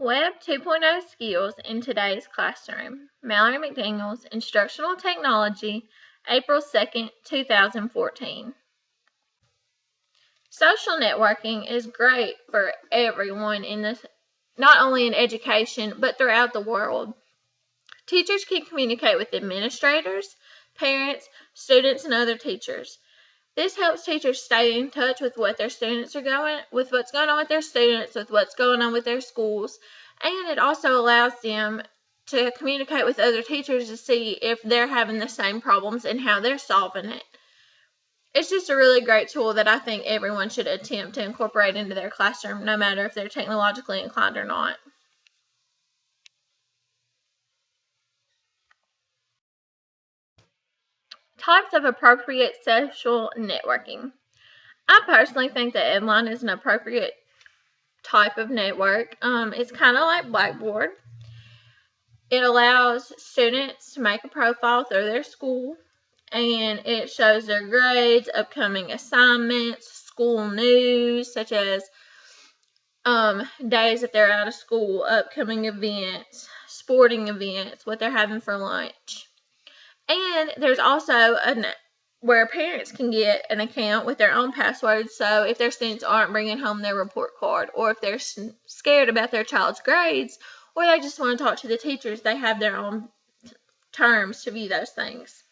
Web 2.0 Skills in Today's Classroom. Mallory McDaniels, Instructional Technology, April 2nd, 2014. Social networking is great for everyone not only in education, but throughout the world. Teachers can communicate with administrators, parents, students, and other teachers. This helps teachers stay in touch with what's going on with their students, with what's going on with their schools, and it also allows them to communicate with other teachers to see if they're having the same problems and how they're solving it. It's just a really great tool that I think everyone should attempt to incorporate into their classroom, no matter if they're technologically inclined or not. Types of appropriate social networking. I personally think that Edline is an appropriate type of network. It's kind of like Blackboard. It allows students to make a profile through their school, and it shows their grades, upcoming assignments, school news, such as days if they're out of school, upcoming events, sporting events, what they're having for lunch. And there's also where parents can get an account with their own password, so if their students aren't bringing home their report card, or if they're scared about their child's grades, or they just want to talk to the teachers, they have their own terms to view those things.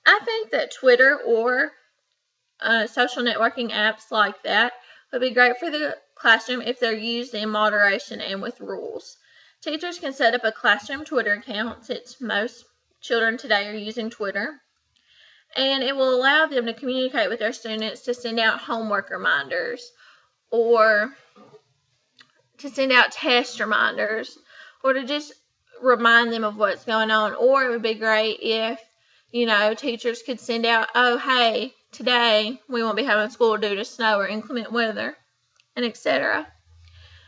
I think that Twitter or social networking apps like that would be great for the classroom if they're used in moderation and with rules. Teachers can set up a classroom Twitter account, since most children today are using Twitter, and it will allow them to communicate with their students, to send out homework reminders, or to send out test reminders, or to just remind them of what's going on. Or it would be great if, teachers could send out, oh, hey, today we won't be having school due to snow or inclement weather, and etc.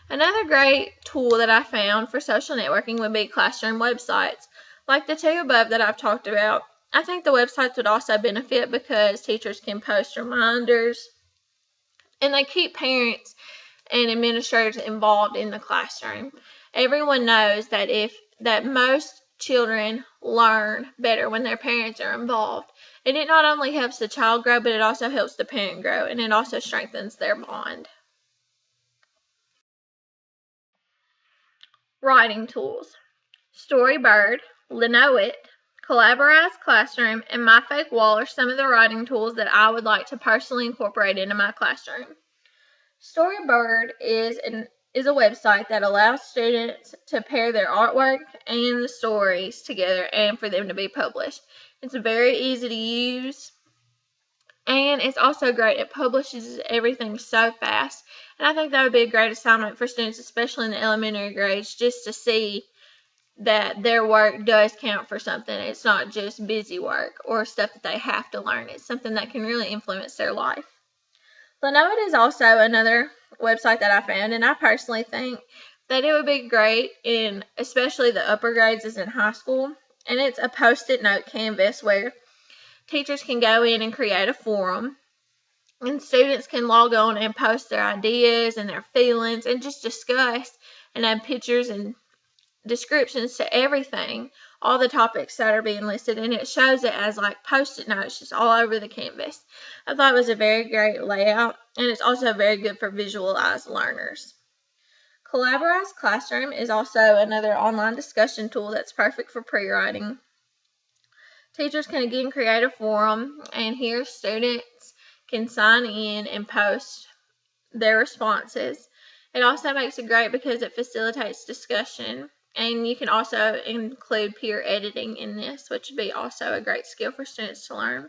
Another great tool that I found for social networking would be classroom websites. Like the two above that I've talked about, I think the websites would also benefit because teachers can post reminders, and they keep parents and administrators involved in the classroom. Everyone knows that most children learn better when their parents are involved. And it not only helps the child grow, but it also helps the parent grow, and it also strengthens their bond. Writing tools. Storybird, Linoit, Collaborate Classroom, and MyFakeWall are some of the writing tools that I would like to personally incorporate into my classroom. Storybird is a website that allows students to pair their artwork and the stories together and for them to be published. It's very easy to use, and it's also great. It publishes everything so fast, and I think that would be a great assignment for students, especially in the elementary grades, just to see that their work does count for something. It's not just busy work or stuff that they have to learn. It's something that can really influence their life. Linoit is also another website that I found, and I personally think that it would be great in especially the upper grades as in high school. And it's a post-it note canvas where teachers can go in and create a forum, and students can log on and post their ideas and their feelings and just discuss and add pictures and descriptions to everything, all the topics that are being listed, and it shows it as like post-it notes just all over the canvas. I thought it was a very great layout, and it's also very good for visualized learners. Collaborate Classroom is also another online discussion tool that's perfect for pre-writing. Teachers can again create a forum, and here students can sign in and post their responses. It also makes it great because it facilitates discussion. And you can also include peer editing in this, which would be also a great skill for students to learn.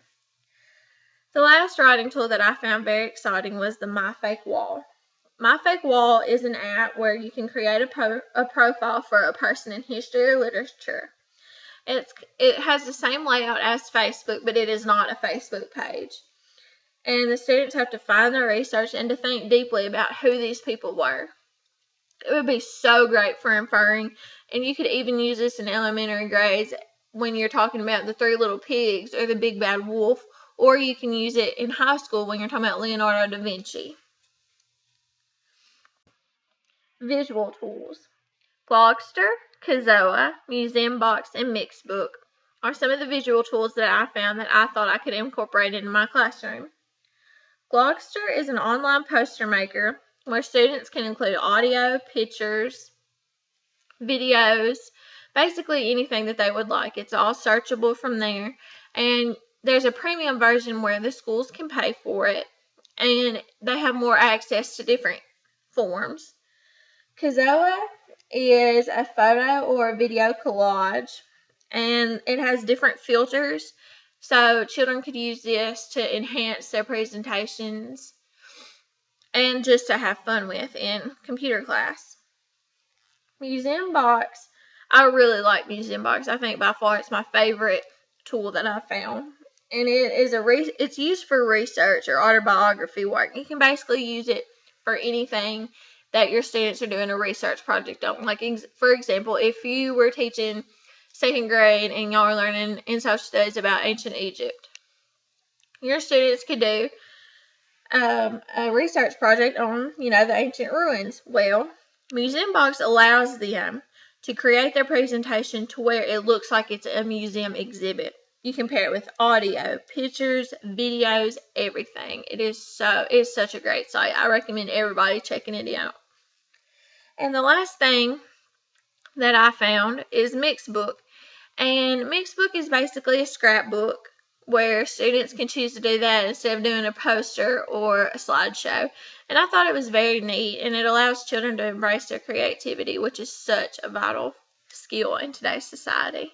The last writing tool that I found very exciting was the MyFakeWall. MyFakeWall is an app where you can create a profile for a person in history or literature. It has the same layout as Facebook, but it is not a Facebook page. And the students have to find their research and to think deeply about who these people were. It would be so great for inferring, and you could even use this in elementary grades when you're talking about the Three Little Pigs or the Big Bad Wolf, or you can use it in high school when you're talking about Leonardo da Vinci. Visual tools. Vlogster, Kazoa, Museum Box, and Mixbook are some of the visual tools that I found that I thought I could incorporate into my classroom. Vlogster is an online poster maker where students can include audio, pictures, videos, basically anything that they would like. It's all searchable from there, and there's a premium version where the schools can pay for it, and they have more access to different forms. Kazoa is a photo or a video collage, and it has different filters, so children could use this to enhance their presentations and just to have fun with in computer class. Museum Box, I really like Museum Box. I think by far it's my favorite tool that I've found. And it's used for research or autobiography work. You can basically use it for anything that your students are doing a research project on. Like, for example, if you were teaching second grade and y'all are learning in social studies about ancient Egypt, your students could do a research project on, the ancient ruins. Well, Museum Box allows them to create their presentation to where it looks like it's a museum exhibit. You can pair it with audio, pictures, videos, everything. It's such a great site. I recommend everybody checking it out. And the last thing that I found is Mixbook. And Mixbook is basically a scrapbook where students can choose to do that instead of doing a poster or a slideshow. And I thought it was very neat, and it allows children to embrace their creativity, which is such a vital skill in today's society.